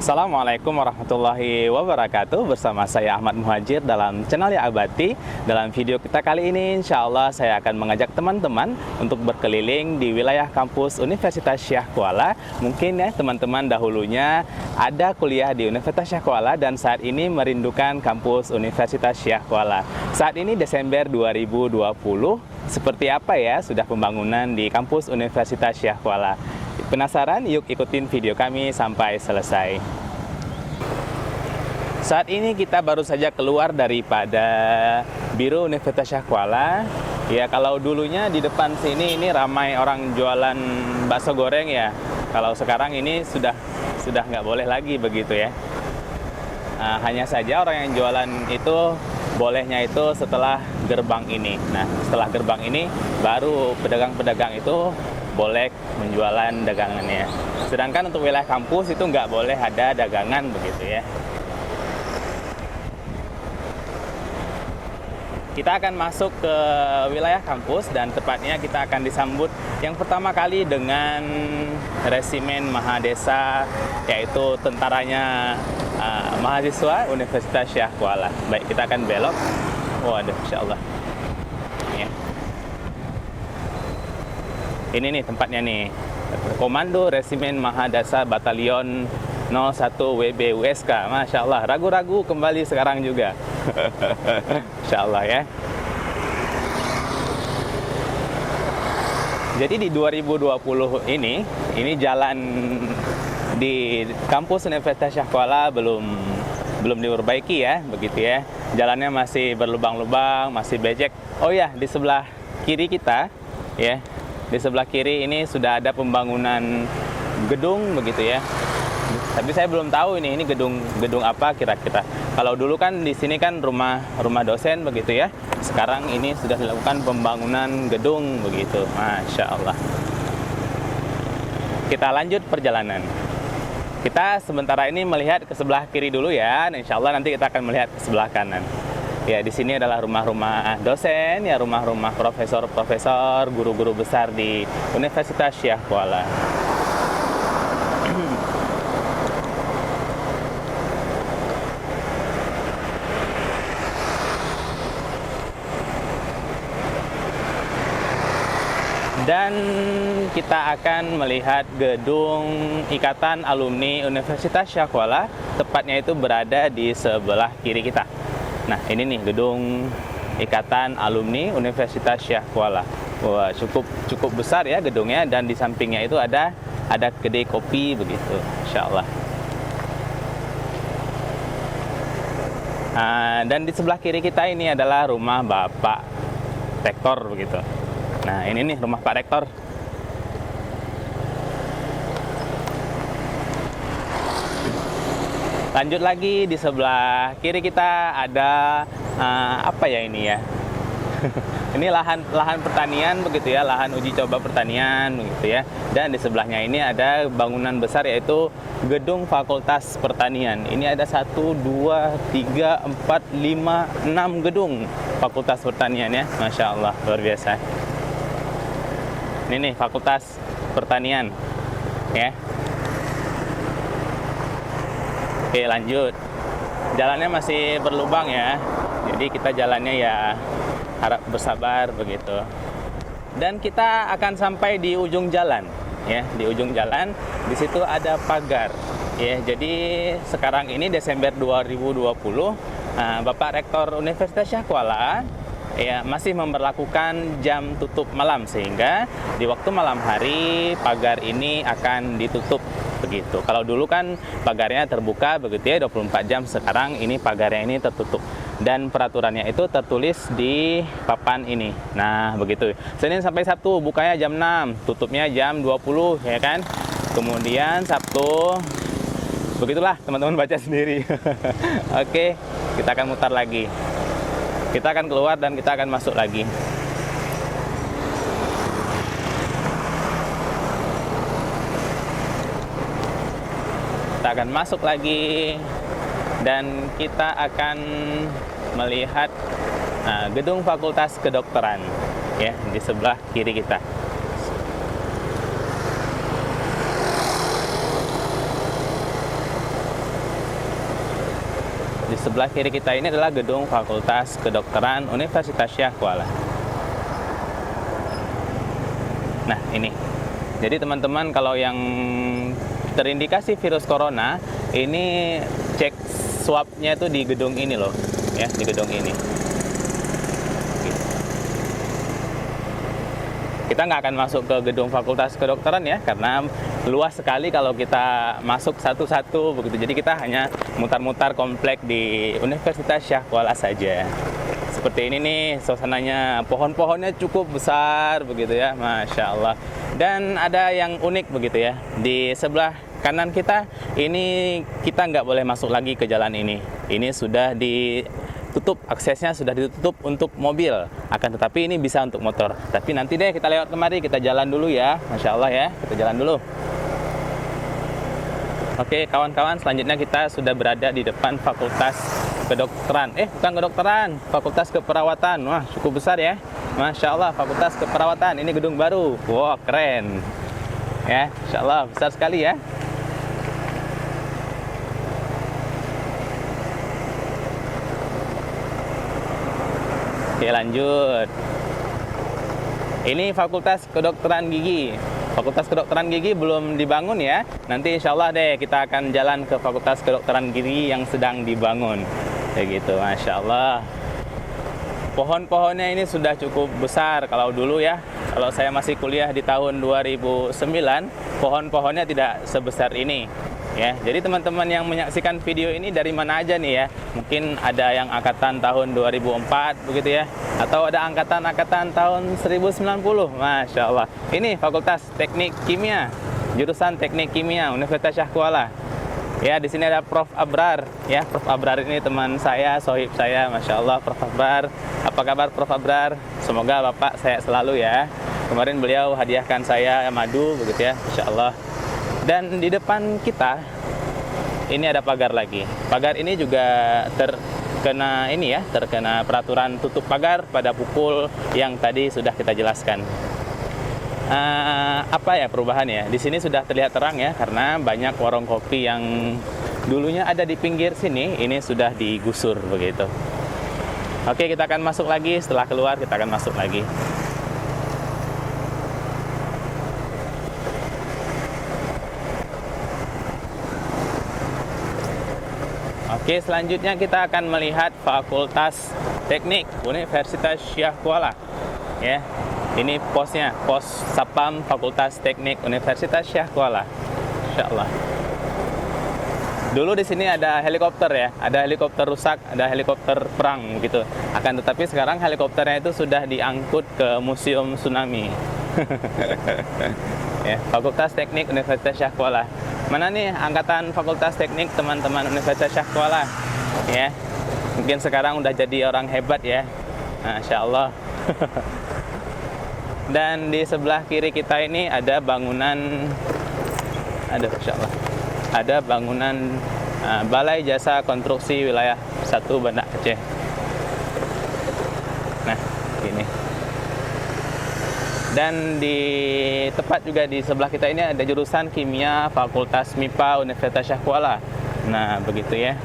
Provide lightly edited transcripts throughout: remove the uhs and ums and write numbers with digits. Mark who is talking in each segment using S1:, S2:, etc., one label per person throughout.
S1: Assalamualaikum warahmatullahi wabarakatuh. Bersama saya Ahmad Muhajir dalam channel Ya Abadi. Dalam video kita kali ini, insya Allah saya akan mengajak teman-teman untuk berkeliling di wilayah kampus Universitas Syah Kuala. Mungkin ya teman-teman dahulunya ada kuliah di Universitas Syah Kuala dan saat ini merindukan kampus Universitas Syah Kuala. Saat ini Desember 2020, seperti apa ya sudah pembangunan di kampus Universitas Syah Kuala? Penasaran? Yuk ikutin video kami sampai selesai. Saat ini kita baru saja keluar daripada Biro Universitas Syah Kuala. Ya, kalau dulunya di depan sini ini ramai orang jualan bakso goreng ya. Kalau sekarang ini sudah nggak boleh lagi begitu ya. Hanya saja orang yang jualan itu bolehnya itu setelah gerbang ini. Nah, setelah gerbang ini baru pedagang-pedagang itu boleh menjualan dagangannya. Sedangkan untuk wilayah kampus itu nggak boleh ada dagangan begitu ya. Kita akan masuk ke wilayah kampus dan tepatnya kita akan disambut yang pertama kali dengan resimen Mahadesa, yaitu tentaranya mahasiswa Universitas Syah Kuala. Baik, kita akan belok. Waduh, insya Allah. Ya. Ini nih tempatnya nih. Komando Resimen Mahadasa Batalion 01 WB USK. Masya Allah, ragu-ragu kembali sekarang juga. Insya Allah ya. Jadi di 2020 ini jalan di kampus Universitas Syah Kuala belum diperbaiki ya, begitu ya. Jalannya masih berlubang-lubang, masih becek. Oh ya, di sebelah kiri kita ya. Di sebelah kiri ini sudah ada pembangunan gedung begitu ya. Tapi saya belum tahu ini gedung apa kira-kira. Kalau dulu kan di sini kan rumah dosen begitu ya. Sekarang ini sudah dilakukan pembangunan gedung begitu. Masya Allah. Kita lanjut perjalanan. Kita sementara ini melihat ke sebelah kiri dulu ya. Dan insya Allah nanti kita akan melihat ke sebelah kanan. Ya, di sini adalah rumah-rumah dosen, ya rumah-rumah profesor-profesor, guru-guru besar di Universitas Syah Kuala. Dan kita akan melihat gedung Ikatan Alumni Universitas Syah Kuala, tepatnya itu berada di sebelah kiri kita. Nah, ini nih gedung Ikatan Alumni Universitas Syah Kuala. Wah, cukup besar ya gedungnya, dan di sampingnya itu ada kedai kopi begitu, insya Allah. Dan di sebelah kiri kita ini adalah rumah Bapak Rektor begitu. Nah, ini nih rumah Pak Rektor. Lanjut lagi di sebelah kiri kita ada apa ya ini ya? Ini lahan pertanian begitu ya, lahan uji coba pertanian begitu ya. Dan di sebelahnya ini ada bangunan besar yaitu gedung Fakultas Pertanian. Ini ada 1, 2, 3, 4, 5, 6 gedung Fakultas Pertanian ya. Masya Allah, luar biasa. Ini nih Fakultas Pertanian ya. Oke, lanjut. Jalannya masih berlubang ya. Jadi kita jalannya ya harap bersabar begitu. Dan kita akan sampai di ujung jalan ya. Di ujung jalan di situ ada pagar ya. Jadi sekarang ini Desember 2020, Bapak Rektor Universitas Syah Kuala ya masih memberlakukan jam tutup malam, sehingga di waktu malam hari pagar ini akan ditutup begitu. Kalau dulu kan pagarnya terbuka begitu ya 24 jam, sekarang ini pagarnya ini tertutup. Dan peraturannya itu tertulis di papan ini. Nah, begitu. Senin sampai Sabtu bukanya jam 6, tutupnya jam 20 ya kan. Kemudian Sabtu begitulah, teman-teman baca sendiri. Oke, kita akan mutar lagi. Kita akan keluar dan kita akan masuk lagi. Kita akan masuk lagi dan kita akan melihat gedung Fakultas Kedokteran ya di sebelah kiri kita. di sebelah kiri kita ini adalah gedung Fakultas Kedokteran Universitas Syah Kuala. Nah, ini. Jadi teman-teman kalau yang terindikasi virus corona, ini cek swabnya itu di gedung ini loh, ya, di gedung ini. Kita nggak akan masuk ke gedung Fakultas Kedokteran ya, karena luas sekali kalau kita masuk satu-satu begitu. Jadi kita hanya mutar-mutar komplek di Universitas Syah Kuala saja. Seperti ini nih suasananya, pohon-pohonnya cukup besar begitu ya, Masya Allah. Dan ada yang unik begitu ya, di sebelah kanan kita ini kita nggak boleh masuk lagi ke jalan ini. Ini sudah ditutup, aksesnya sudah ditutup untuk mobil, akan tetapi ini bisa untuk motor. Tapi nanti deh kita lewat kemari, kita jalan dulu ya, Masya Allah ya, kita jalan dulu. Oke kawan-kawan, selanjutnya kita sudah berada di depan Fakultas Kedokteran. Bukan kedokteran, Fakultas Keperawatan. Wah, cukup besar ya. Masya Allah, Fakultas Keperawatan. Ini gedung baru. Wah, keren. Ya, Masya Allah, besar sekali ya. Oke, lanjut. Ini Fakultas Kedokteran Gigi. Fakultas Kedokteran Gigi belum dibangun ya. Nanti insya Allah deh kita akan jalan ke Fakultas Kedokteran Gigi yang sedang dibangun. Kayak gitu, Masya Allah. Pohon-pohonnya ini sudah cukup besar. Kalau dulu ya, kalau saya masih kuliah di tahun 2009, pohon-pohonnya tidak sebesar ini. Ya, jadi teman-teman yang menyaksikan video ini dari mana aja nih ya? Mungkin ada yang angkatan tahun 2004 begitu ya, atau ada angkatan tahun 1090. Masya Allah. Ini Fakultas Teknik Kimia, jurusan Teknik Kimia Universitas Syah Kuala. Ya, di sini ada Prof Abrar. Ya, Prof Abrar ini teman saya, sohib saya, Masya Allah. Prof Abrar, apa kabar Prof Abrar? Semoga Bapak sehat selalu ya. Kemarin beliau hadiahkan saya madu begitu ya, Masya Allah. Dan di depan kita ini ada pagar lagi. Pagar ini juga terkena peraturan tutup pagar pada pukul yang tadi sudah kita jelaskan. Apa ya perubahannya? Di sini sudah terlihat terang ya, karena banyak warung kopi yang dulunya ada di pinggir sini, ini sudah digusur begitu. Oke, kita akan masuk lagi. Setelah keluar kita akan masuk lagi. Oke, selanjutnya kita akan melihat Fakultas Teknik Universitas Syah Kuala. Ya, ini posnya, pos Sapam Fakultas Teknik Universitas Syah Kuala. Insya Allah. Dulu di sini ada helikopter ya, ada helikopter rusak, ada helikopter perang gitu. Akan tetapi sekarang helikopternya itu sudah diangkut ke Museum Tsunami. Ya, Fakultas Teknik Universitas Syah Kuala. Mana nih angkatan Fakultas Teknik teman-teman Universitas Syah Kuala? Ya, mungkin sekarang udah jadi orang hebat ya, Masya Allah. Dan di sebelah kiri kita ini ada bangunan, Masya Allah, ada bangunan Balai Jasa Konstruksi Wilayah 1 Banda Aceh. Nah, ini. Dan di tepat juga di sebelah kita ini ada jurusan Kimia Fakultas MIPA Universitas Syah Kuala. Nah, begitu ya.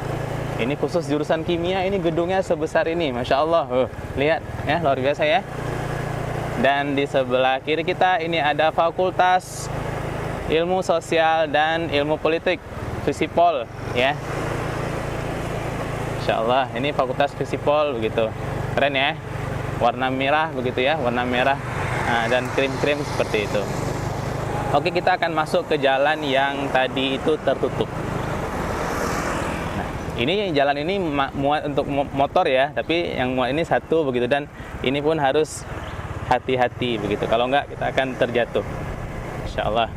S1: Ini khusus jurusan kimia, ini gedungnya sebesar ini, Masya Allah. Lihat ya, luar biasa ya. Dan di sebelah kiri kita ini ada Fakultas Ilmu Sosial dan Ilmu Politik, Visipol ya. Masya Allah, ini Fakultas Visipol begitu. Keren ya. Warna merah begitu ya, warna merah. Nah, dan krim-krim seperti itu. Oke, kita akan masuk ke jalan yang tadi itu tertutup. Nah, ini jalan ini muat untuk motor ya, tapi yang muat ini satu begitu, dan ini pun harus hati-hati begitu. Kalau enggak kita akan terjatuh. Insya Allah.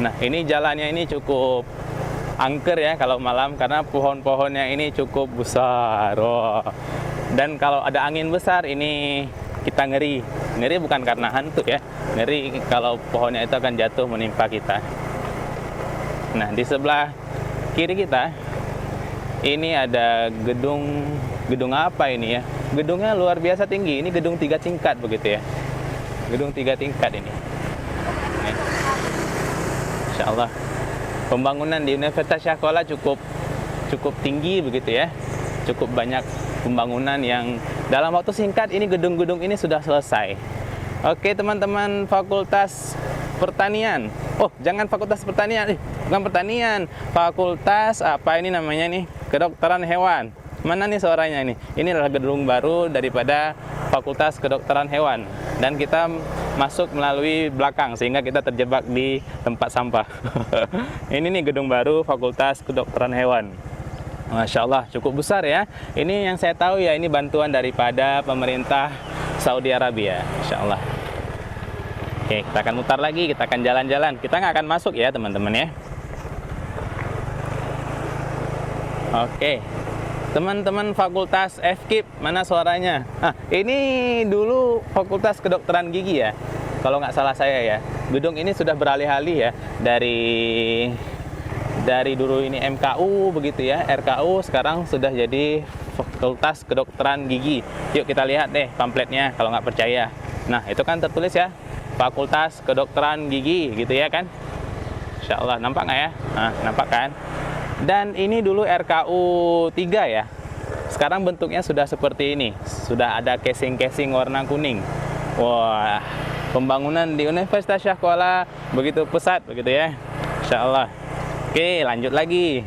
S1: Nah, ini jalannya ini cukup angker ya kalau malam, karena pohon-pohonnya ini cukup besar. Dan kalau ada angin besar ini kita ngeri. Ngeri bukan karena hantu ya. Ngeri kalau pohonnya itu akan jatuh menimpa kita. Nah, di sebelah kiri kita ini ada gedung apa ini ya? Gedungnya luar biasa tinggi. Ini gedung 3 tingkat begitu ya. Gedung 3 tingkat ini. Insya Allah. pembangunan di Universitas Syah Kuala cukup tinggi begitu ya. Cukup banyak pembangunan yang dalam waktu singkat ini gedung-gedung ini sudah selesai. Oke teman-teman Fakultas Pertanian. Oh, jangan Fakultas Pertanian. Bukan pertanian. Fakultas apa ini namanya nih? Kedokteran Hewan. Mana nih suaranya nih? Ini adalah gedung baru daripada Fakultas Kedokteran Hewan. Dan kita masuk melalui belakang sehingga kita terjebak di tempat sampah. Ini nih gedung baru Fakultas Kedokteran Hewan. Masya Allah, cukup besar ya. Ini yang saya tahu ya, ini bantuan daripada pemerintah Saudi Arabia. Masya Allah. Oke, kita akan mutar lagi, kita akan jalan-jalan. Kita nggak akan masuk ya teman-teman ya. Oke, teman-teman Fakultas FKIP, mana suaranya? Nah, ini dulu Fakultas Kedokteran Gigi ya, kalau nggak salah saya ya. Gedung ini sudah beralih-alih ya, dari dulu ini MKU begitu ya, RKU, sekarang sudah jadi Fakultas Kedokteran Gigi. Yuk kita lihat deh pamfletnya kalau nggak percaya. Nah, itu kan tertulis ya, Fakultas Kedokteran Gigi gitu ya kan. Insya Allah, nampak nggak ya? Nah, nampak kan? Dan ini dulu RKU 3 ya. Sekarang bentuknya sudah seperti ini. Sudah ada casing-casing warna kuning. Wah, pembangunan di Universitas Syah Kuala begitu pesat begitu ya. Insya Allah. Oke, lanjut lagi.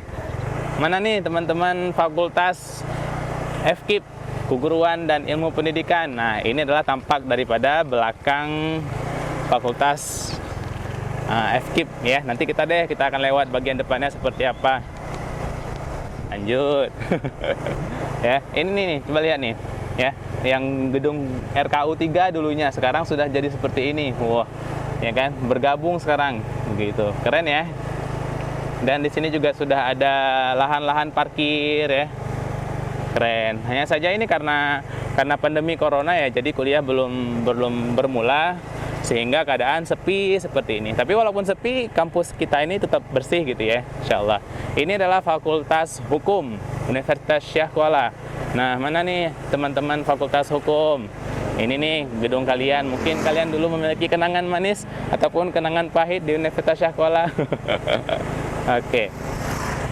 S1: Mana nih teman-teman Fakultas FKIP, Keguruan dan Ilmu Pendidikan. Nah, ini adalah tampak daripada belakang Fakultas FKIP ya. Nanti kita akan lewat bagian depannya seperti apa. Lanjut. Ya, ini nih, coba lihat nih. Ya, yang gedung RKU 3 dulunya sekarang sudah jadi seperti ini. Wah, ya kan? Bergabung sekarang. Begitu. Keren ya. Dan di sini juga sudah ada lahan-lahan parkir ya. Keren. Hanya saja ini karena pandemi corona ya, jadi kuliah belum bermula sehingga keadaan sepi seperti ini. Tapi walaupun sepi, kampus kita ini tetap bersih gitu ya, insya Allah. Ini adalah Fakultas Hukum Universitas Syah Kuala. Nah, mana nih teman-teman Fakultas Hukum? Ini nih gedung kalian. Mungkin kalian dulu memiliki kenangan manis ataupun kenangan pahit di Universitas Syah Kuala. Oke.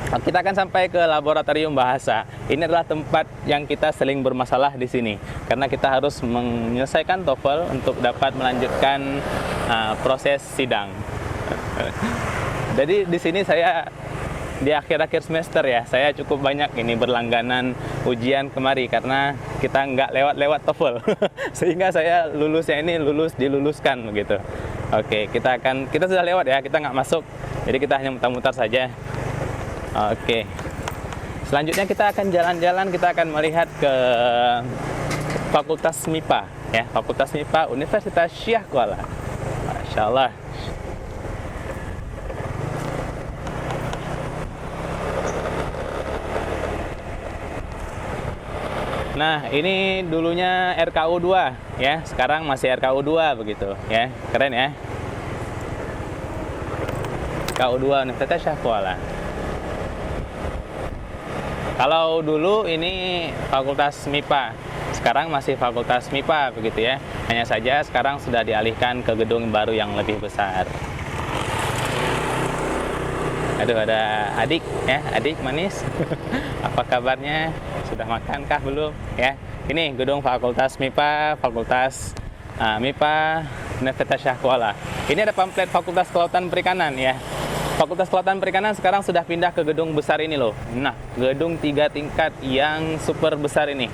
S1: Kita akan sampai ke laboratorium bahasa. Ini adalah tempat yang kita sering bermasalah di sini karena kita harus menyelesaikan TOEFL untuk dapat melanjutkan proses sidang. Jadi di sini saya di akhir-akhir semester ya, saya cukup banyak ini berlangganan ujian kemari karena kita nggak lewat-lewat TOEFL. Sehingga saya lulusnya ini diluluskan begitu. Oke, kita sudah lewat ya, kita nggak masuk. Jadi kita hanya mutar-mutar saja. Oke. Selanjutnya kita akan jalan-jalan, kita akan melihat ke Fakultas MIPA ya, Fakultas MIPA Universitas Syah Kuala. Masya Allah. Nah, ini dulunya RKU 2 ya, sekarang masih RKU 2 begitu ya. Keren ya. RKU 2 Universitas Syah Kuala. Kalau dulu ini Fakultas MIPA, sekarang masih Fakultas MIPA begitu ya. Hanya saja sekarang sudah dialihkan ke gedung baru yang lebih besar. Aduh, ada adik ya, adik manis. Apa kabarnya? Sudah makankah belum? Ya, ini gedung Fakultas MIPA, Fakultas MIPA Universitas Syah Kuala. Ini ada pamflet Fakultas Kelautan Perikanan ya. Fakultas Kelautan Perikanan sekarang sudah pindah ke gedung besar ini loh. Nah, gedung 3 tingkat yang super besar ini.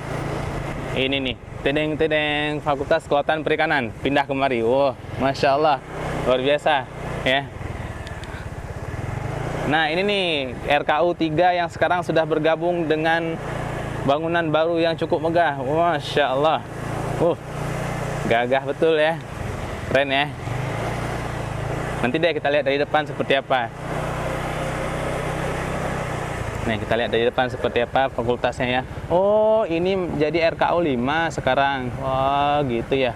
S1: Ini nih, tedeng Fakultas Kelautan Perikanan pindah kemari. Wow, Masya Allah, luar biasa ya. Nah, ini nih RKU 3 yang sekarang sudah bergabung dengan bangunan baru yang cukup megah. Masya Allah. Gagah betul ya. Keren ya. Nanti deh kita lihat dari depan seperti apa. Nih, kita lihat dari depan seperti apa fakultasnya ya. Oh, ini jadi RKU 5 sekarang. Wah, gitu ya.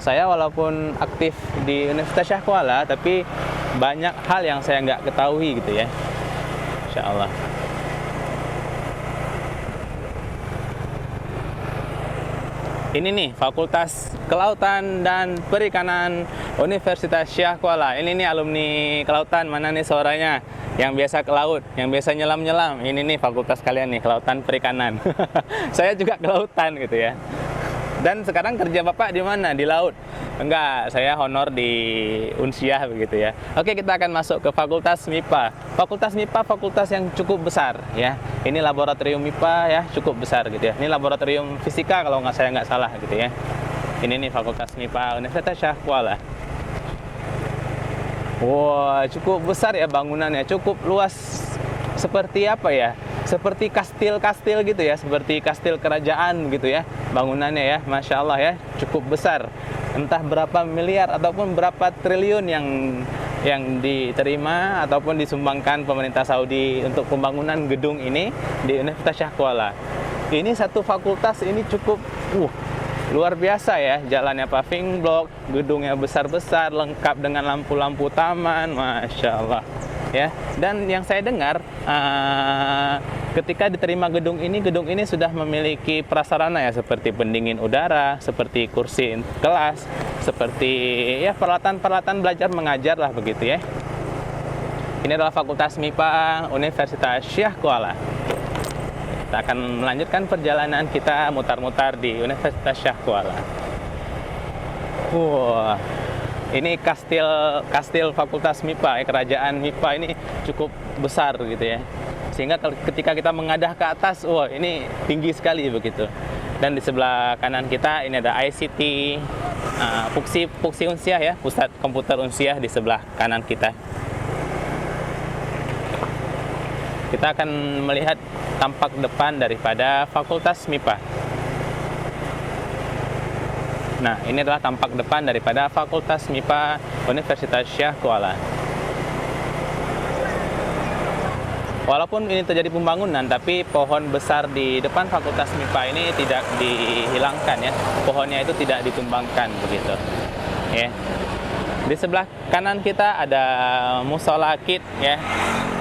S1: Saya walaupun aktif di Universitas Syah Kuala, tapi banyak hal yang saya nggak ketahui gitu ya. Insya Allah. Ini nih Fakultas Kelautan dan Perikanan Universitas Syah Kuala. Ini nih alumni kelautan, mana nih suaranya? Yang biasa ke laut, yang biasa nyelam-nyelam. Ini nih fakultas kalian nih, Kelautan Perikanan. Saya juga kelautan gitu ya. Dan sekarang kerja Bapak di mana? Di laut? Enggak, saya honor di Unsiah begitu ya. Oke, kita akan masuk ke Fakultas MIPA. Fakultas MIPA fakultas yang cukup besar ya. Ini laboratorium MIPA ya, cukup besar gitu ya. Ini laboratorium fisika kalau saya nggak salah gitu ya. Ini nih Fakultas MIPA Universitas Syah Kuala. Wah, cukup besar ya bangunannya, cukup luas. Seperti apa ya? Seperti kastil-kastil gitu ya, seperti kastil kerajaan gitu ya. Bangunannya ya, Masya Allah ya, cukup besar. Entah berapa miliar ataupun berapa triliun yang diterima ataupun disumbangkan pemerintah Saudi untuk pembangunan gedung ini di Universitas Syah Kuala. Ini satu fakultas ini cukup luar biasa ya, jalannya paving block, gedungnya besar-besar, lengkap dengan lampu-lampu taman, Masya Allah ya. Dan yang saya dengar ketika diterima gedung ini sudah memiliki prasarana ya, seperti pendingin udara, seperti kursi kelas, seperti ya peralatan-peralatan belajar mengajar lah begitu ya. Ini adalah Fakultas MIPA Universitas Syah Kuala. Kita akan melanjutkan perjalanan kita mutar-mutar di Universitas Syah Kuala. Wah, ini kastil Fakultas MIPA ya, kerajaan MIPA ini cukup besar gitu ya. Sehingga ketika kita mengadah ke atas, wah ini tinggi sekali begitu. Dan di sebelah kanan kita ini ada ICT, Puksi Unsiah ya, Pusat Komputer Unsiah di sebelah kanan kita. Kita akan melihat tampak depan daripada Fakultas MIPA. Nah, ini adalah tampak depan daripada Fakultas MIPA Universitas Syah Kuala. Walaupun ini terjadi pembangunan, tapi pohon besar di depan Fakultas MIPA ini tidak dihilangkan ya. Pohonnya itu tidak ditumbangkan begitu. Ya. Di sebelah kanan kita ada musola kid ya.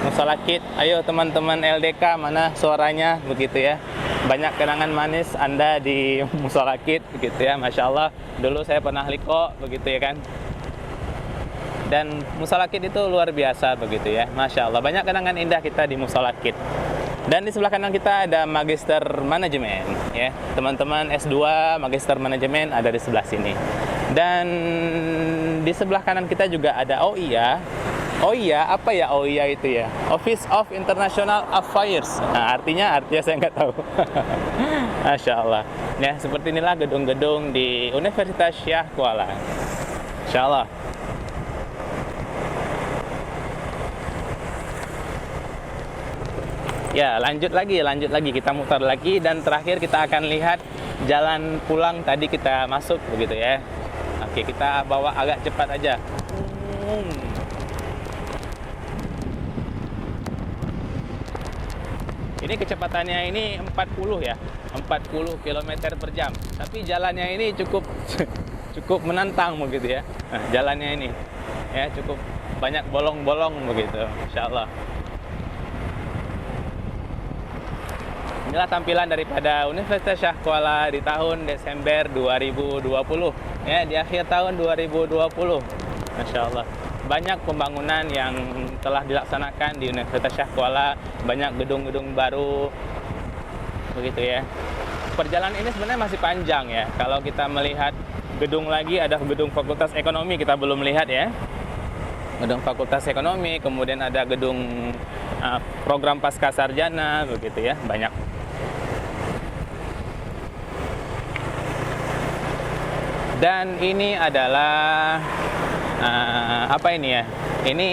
S1: Musola kid. Ayo teman-teman LDK, mana suaranya begitu ya. Banyak kenangan manis Anda di musola kid begitu ya. Masya Allah, dulu saya pernah liko begitu ya kan. Dan musola kid itu luar biasa begitu ya. Masya Allah, banyak kenangan indah kita di musola kid. Dan di sebelah kanan kita ada Magister Manajemen ya. Teman-teman S2 Magister Manajemen ada di sebelah sini. Dan di sebelah kanan kita juga ada OIA. OIA, apa ya OIA itu ya? Office of International Affairs. Nah, artinya saya nggak tahu. Masya Allah. Ya, seperti inilah gedung-gedung di Universitas Syah Kuala. Masya Allah. Ya, lanjut lagi. Kita mutar lagi dan terakhir kita akan lihat jalan pulang tadi kita masuk begitu ya. Oke, kita bawa agak cepat aja. Ini kecepatannya ini 40 ya, 40 km per jam. Tapi jalannya ini cukup menantang begitu ya. Nah, jalannya ini ya cukup banyak bolong-bolong begitu, Insya Allah. Inilah tampilan daripada Universitas Syah Kuala di tahun Desember 2020 ya, di akhir tahun 2020. Masya Allah. Banyak pembangunan yang telah dilaksanakan di Universitas Syah Kuala, banyak gedung-gedung baru begitu ya. Perjalanan ini sebenarnya masih panjang ya. Kalau kita melihat gedung lagi, ada gedung Fakultas Ekonomi kita belum lihat ya. Gedung Fakultas Ekonomi, kemudian ada gedung program pasca sarjana begitu ya, banyak. Dan ini adalah apa ini ya? Ini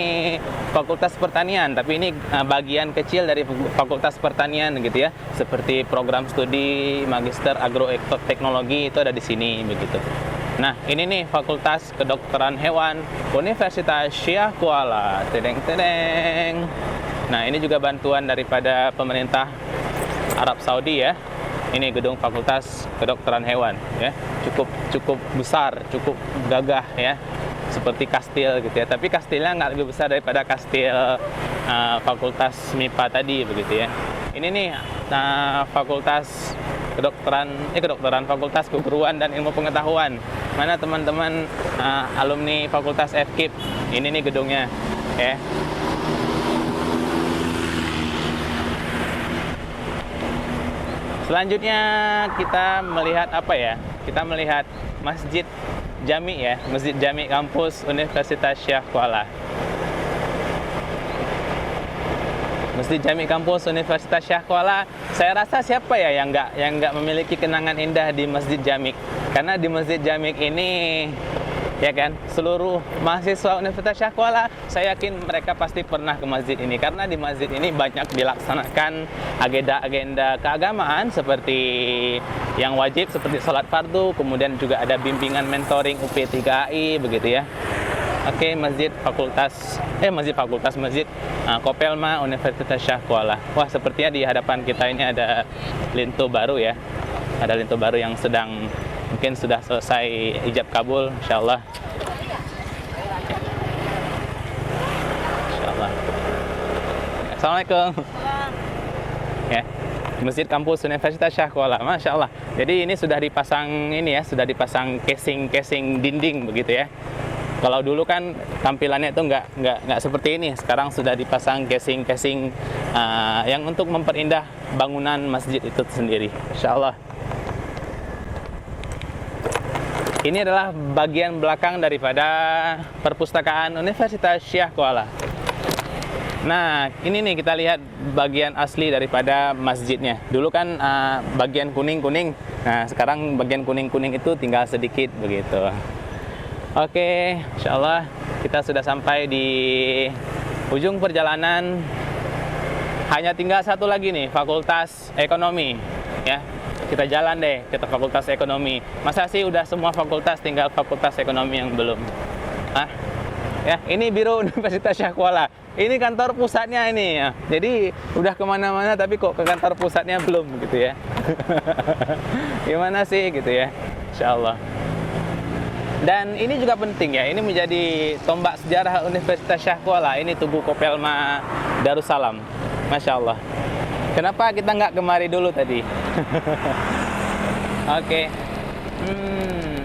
S1: Fakultas Pertanian, tapi ini bagian kecil dari Fakultas Pertanian gitu ya. Seperti program studi Magister Agroteknologi itu ada di sini begitu. Nah, ini nih Fakultas Kedokteran Hewan Universitas Syah Kuala. Tedeng. Nah, ini juga bantuan daripada pemerintah Arab Saudi ya. Ini gedung Fakultas Kedokteran Hewan ya. Cukup besar, cukup gagah ya. Seperti kastil gitu ya. Tapi kastilnya nggak lebih besar daripada kastil Fakultas MIPA tadi begitu ya. Ini nih Fakultas kedokteran Fakultas Keguruan dan Ilmu Pengetahuan. Mana teman-teman alumni Fakultas FKIP? Ini nih gedungnya, ya. Selanjutnya kita melihat apa ya? Kita melihat Masjid Jami ya, Masjid Jami kampus Universitas Syekh Kuala. Masjid Jami kampus Universitas Syekh Kuala. Saya rasa siapa ya yang nggak memiliki kenangan indah di Masjid Jami? Karena di Masjid Jami ini, ya kan, seluruh mahasiswa Universitas Syekh Kuala, saya yakin mereka pasti pernah ke masjid ini. Karena di masjid ini banyak dilaksanakan agenda-agenda keagamaan seperti yang wajib, seperti sholat fardu, kemudian juga ada bimbingan mentoring UP3AI, begitu ya. Oke, Masjid Kopelma Universitas Syekh Kuala. Wah, sepertinya di hadapan kita ini ada lintu baru ya. Ada lintu baru yang mungkin sudah selesai ijab kabul, insyaallah. Insyaallah. Assalamualaikum. Ya, Masjid Kampus Universitas Syekh Kuala, masya Allah. Jadi ini sudah dipasang casing dinding begitu ya. Kalau dulu kan tampilannya itu nggak seperti ini. Sekarang sudah dipasang casing yang untuk memperindah bangunan masjid itu sendiri, insya Allah. Ini adalah bagian belakang daripada perpustakaan Universitas Syekh Kuala. Nah, ini nih kita lihat bagian asli daripada masjidnya. Dulu kan bagian kuning-kuning. Nah, sekarang bagian kuning-kuning itu tinggal sedikit begitu. Oke, insyaallah kita sudah sampai di ujung perjalanan. Hanya tinggal satu lagi nih, Fakultas Ekonomi. Ya, kita jalan deh ke Fakultas Ekonomi. Masa sih udah semua fakultas, tinggal Fakultas Ekonomi yang belum? Ya, ini Biro Universitas Syekh Kuala. Ini kantor pusatnya ini ya. Jadi udah kemana-mana tapi kok ke kantor pusatnya belum gitu ya. Gimana sih gitu ya, insyaallah. Dan ini juga penting ya, ini menjadi tombak sejarah Universitas Syekh Kuala. Ini Tugu Kopelma Darussalam, masya Allah. Kenapa kita nggak kemari dulu tadi? Oke.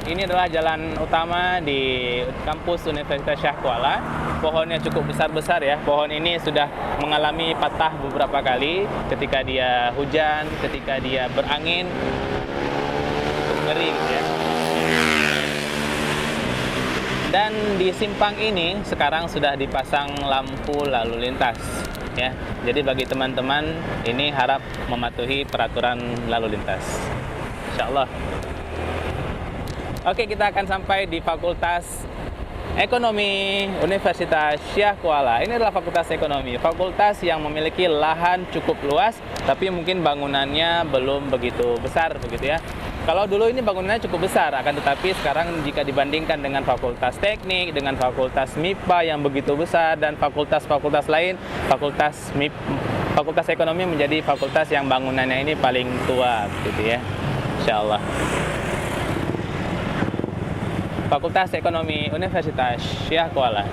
S1: Ini adalah jalan utama di kampus Universitas Syekh Kuala. Pohonnya cukup besar-besar ya. Pohon ini sudah mengalami patah beberapa kali ketika dia hujan, ketika dia berangin, ngering ya. Dan di simpang ini sekarang sudah dipasang lampu lalu lintas ya. Jadi bagi teman-teman ini harap mematuhi peraturan lalu lintas, insyaallah. Oke, kita akan sampai di Fakultas Ekonomi Universitas Syekh Kuala. Ini adalah Fakultas Ekonomi, fakultas yang memiliki lahan cukup luas, tapi mungkin bangunannya belum begitu besar begitu ya. Kalau dulu ini bangunannya cukup besar, akan tetapi sekarang jika dibandingkan dengan Fakultas Teknik, dengan Fakultas MIPA yang begitu besar, dan fakultas-fakultas lain, Fakultas Ekonomi menjadi fakultas yang bangunannya ini paling tua gitu ya, insyaallah. Fakultas Ekonomi Universitas Syekh Kuala.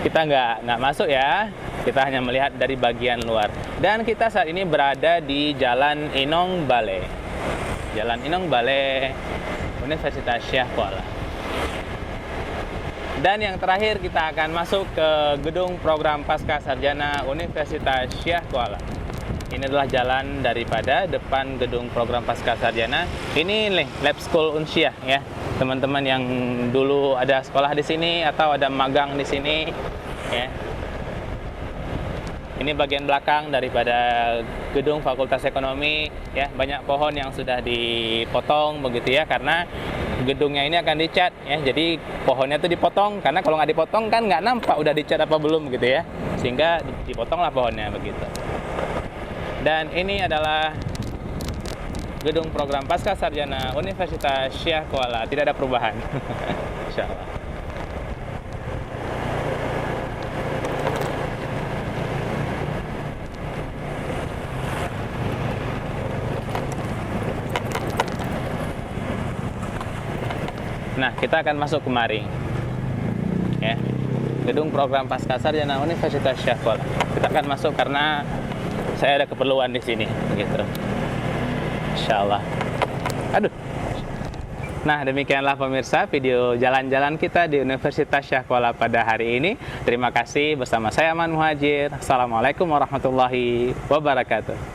S1: Kita nggak masuk ya, kita hanya melihat dari bagian luar. Dan kita saat ini berada di Jalan Inong Bale. Jalan Inong Bale Universitas Syekh Kuala. Dan yang terakhir kita akan masuk ke gedung program Pasca Sarjana Universitas Syekh Kuala. Ini adalah jalan daripada depan gedung program Pasca Sarjana. Ini nih Lab School Unsyah ya. Teman-teman yang dulu ada sekolah di sini atau ada magang di sini ya. Ini bagian belakang daripada gedung Fakultas Ekonomi ya. Banyak pohon yang sudah dipotong begitu ya, karena gedungnya ini akan dicat ya. Jadi pohonnya itu dipotong, karena kalau nggak dipotong kan nggak nampak udah dicat apa belum gitu ya. Sehingga dipotonglah pohonnya begitu. Dan ini adalah gedung program Pasca Sarjana Universitas Syekh Kuala. Tidak ada perubahan. Insyaallah. Nah, kita akan masuk kemari. Ya. Gedung program Pasca Sarjana Universitas Syekh Kuala. Kita akan masuk karena saya ada keperluan di sini, begitu. Insya Allah. Aduh. Nah, demikianlah pemirsa video jalan-jalan kita di Universitas Syah Kuala pada hari ini. Terima kasih bersama saya Aman Muhajir. Assalamualaikum warahmatullahi wabarakatuh.